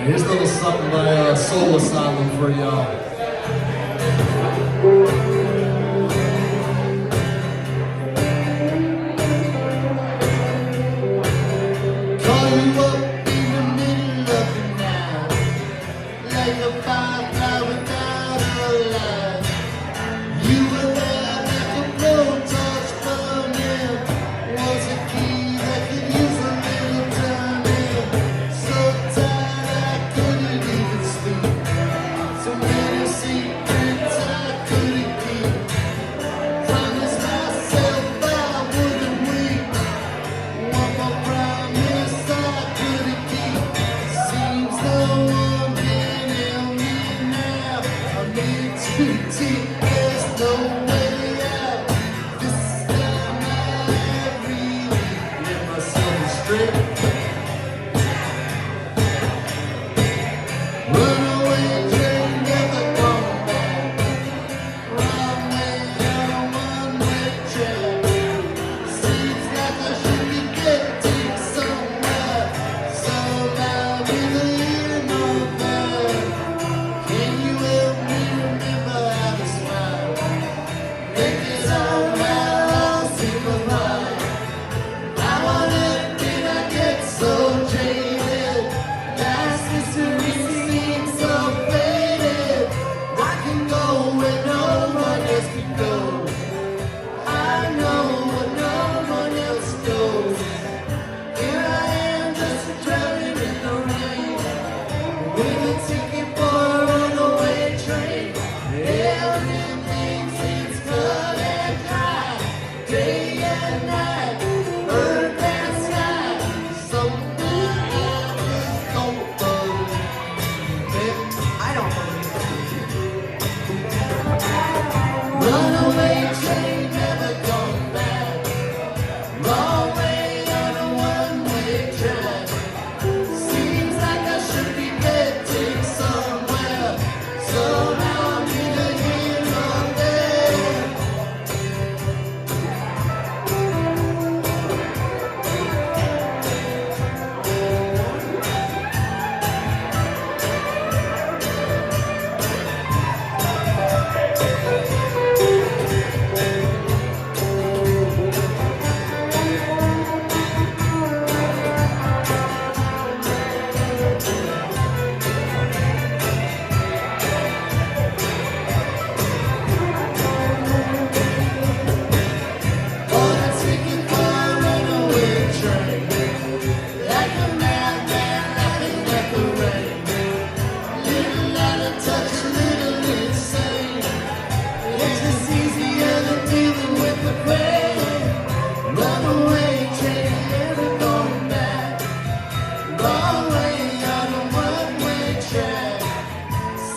Here's a little something by Soul Asylum for y'all. Call you up in the middle of the night, like a firefly without a light. You were there like a blowtorch burning, was a key that could use a little turning. So tired I couldn't even sleep. So many secrets I couldn't keep. Promised myself I wouldn't weep. One more promise I couldn't keep. Seems no one can help me now. I need to take. There's no way out. This time I really get myself straight. Runaway train never come back. Wrong way on a one-way track. Seems like I should be getting somewhere. Somehow with a year more back. Can you help me remember how to smile? Make it somehow lost in my mind. I wanna admit I get so jaded. Last history seems so faded. I can go where no one else can go. I know what no one else knows. Here I am just drowning in the rain, with a ticket for a runaway train. Everything seems cut and dry, day and night, earth and sky. Something I just don't believe. I don't believe it. Runaway train never come back. Wrong way on a one-way track. Seems like I should be getting somewhere. Somehow I'm either here or there. On a ticket for a runaway train, like a madman laughing at the rain. Little out of touch, a little insane. It's just easier than dealing with the pain. Runaway train never going back. Wrong way on a one-way track.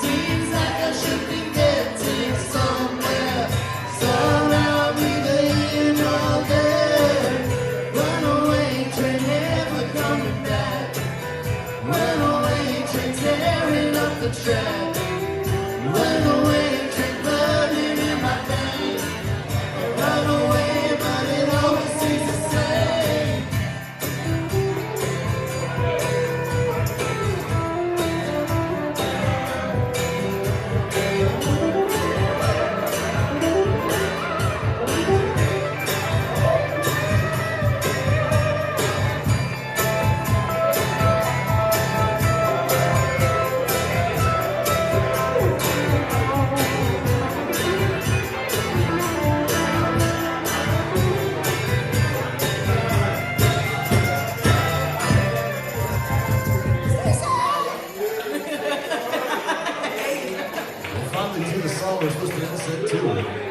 Seems like I should be getting somewhere. Somehow I'm either here or there. Runaway train never coming back. Runaway train tearing up the track. Runaway train burning in my veins. Runaway, but it always seems the same. Finally, to the song we're supposed to end set too.